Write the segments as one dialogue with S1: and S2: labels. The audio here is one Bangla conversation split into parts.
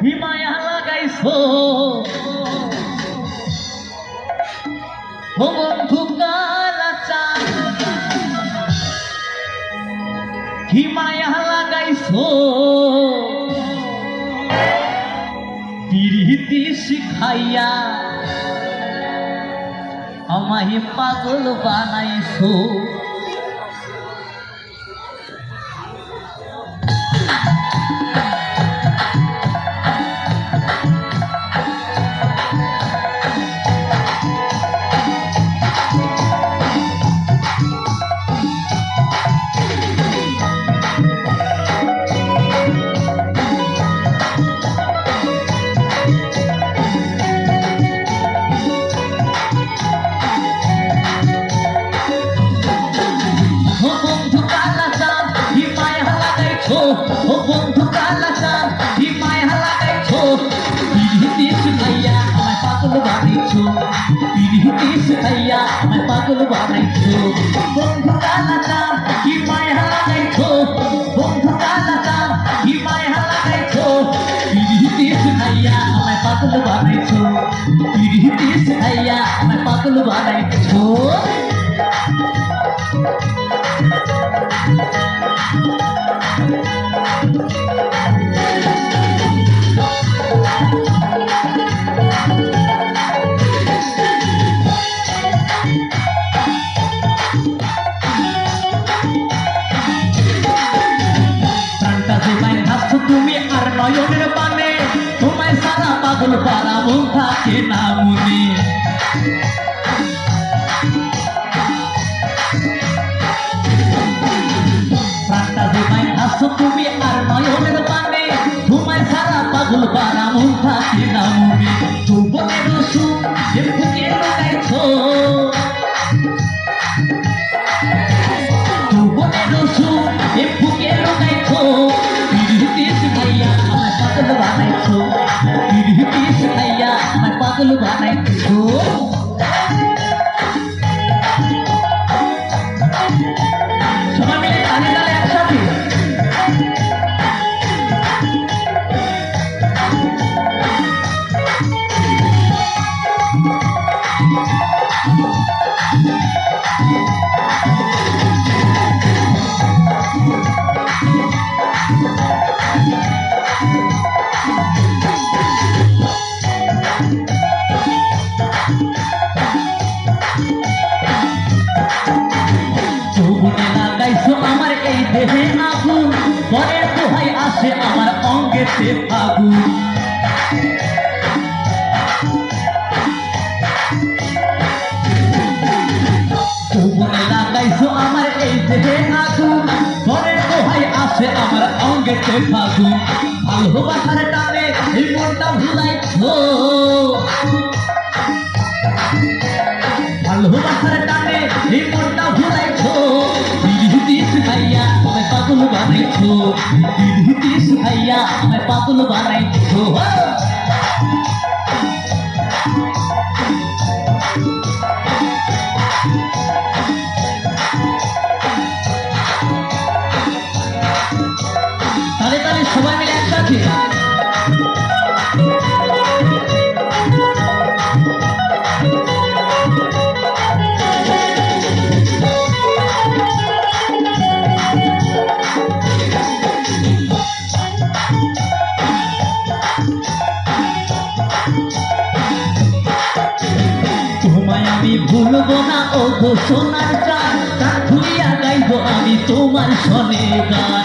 S1: হিমায়া লাগাইছো ও বন্ধু কালাচান হিমায়া লাগাইছো পিরিতি শিখাইয়া আমায় পাগল বানাইছো ও বন্ধু কালাচান হিমায়া লাগাইছো পিরিতি শিখাইয়া আমায় পাগল বানাইছো পিরিতি শিখাইয়া আমায় পাগল বানাইছো বন্ধু কালাচান হিমায়া লাগাইছো বন্ধু কালাচান হিমায়া লাগাইছো পিরিতি শিখাইয়া আমায় পাগল বানাইছো পিরিতি শিখাইয়া আমায় পাগল বানাইছো তুমি আর নয়নের পানে তোমায় সারা পাগল পারা মন থাকে না মনে প্রাণটা তোমায় আসো তুমি আর নয়নের পানে তোমায় সারা পাগল পারা মন থাকে না মনে যৌবনের সুখ যে বুকে লুকাইছো যৌবনের সুখ যে বুকে লুকাইছো পিরিতি শিখাইয়া আমায় পাগল বানাইছো পিরিতি শিখাইয়া আমায় পাগল বানাইছো সবাই মিলে তালে তালে একসাথে আমার এই দেহে আগুন পরের দোহাই আসে আমার অঙ্গেতে ফাগুন যৌবনে লাগাইছো আমার এই দেহে আগুন পরের দোহাই আসে আমার অঙ্গেতে ফাগুন ভালোবাসার টানে এই মনটা ভুলাইছো ভালোবাসার টানে এই মনটা ভুলাইছো পিরিতি শিখাইয়া আমায় পাগল বানাইছো পিরিতি শিখাইয়া আমায় পাগল বানাইছো তালে তালে সবাই মিলে একসাথে আমি ভুলবো না ও গো সোনার চাঁদ তার ভুলিয়া গাইবো আমি তোমার সনে গান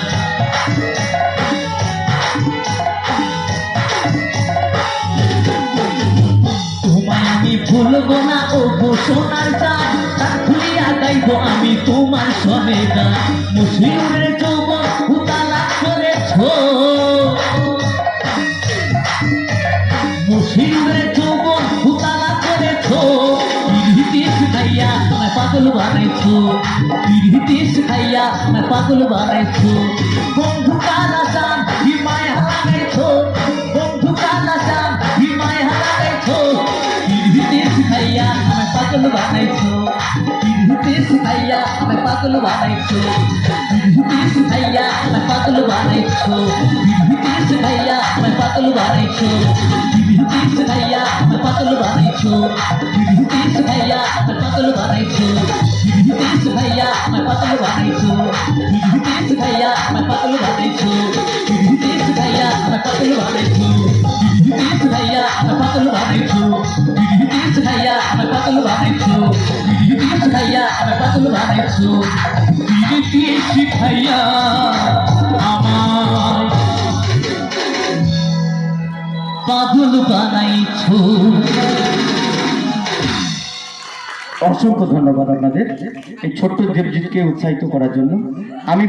S1: তোমায় আমি ভুলবো না ও গো সোনার চাঁদ তার ভুলিয়া গাইবো আমি তোমার সনে গান মুসলিমের যৌবন উতালা করেছো মুসলিমের যৌবন উতালা করেছো পিরিতি শিখাইয়া আমায় পাগল বানাইছো পিরিতি শিখাইয়া আমায় পাগল বানাইছো বন্ধু কালাচান হিমায়া লাগাইছো বন্ধু কালাচান হিমায়া লাগাইছো পিরিতি শিখাইয়া আমায় পাগল বানাইছো পিরিতি শিখাইয়া আমায় পাগল বানাইছো পিরিতি শিখাইয়া আমায় পাগল বানাইছো পিরিতি শিখাইয়া আমায় পাতলু বানাইছো বিউটি শিখাইয়া আমায় পাতলু বানাইছো বিউটি শিখাইয়া আমায় পাতলু বানাইছো বিউটি শিখাইয়া আমায় পাতলু বানাইছো বিউটি শিখাইয়া আমায় পাতলু বানাইছো বিউটি শিখাইয়া আমায় পাতলু বানাইছো বিউটি শিখাইয়া আমায় পাতলু বানাইছো বিউটি শিখাইয়া আমায় পাতলু বানাইছো বিউটি শিখাইয়া আমায় পাতলু বানাইছো বিউটি শিখাইয়া আমায় পাতলু বানাইছো।
S2: অসংখ্য ধন্যবাদ আপনাদের এই ছোট্ট দেবজিৎকে উৎসাহিত করার জন্য। আমি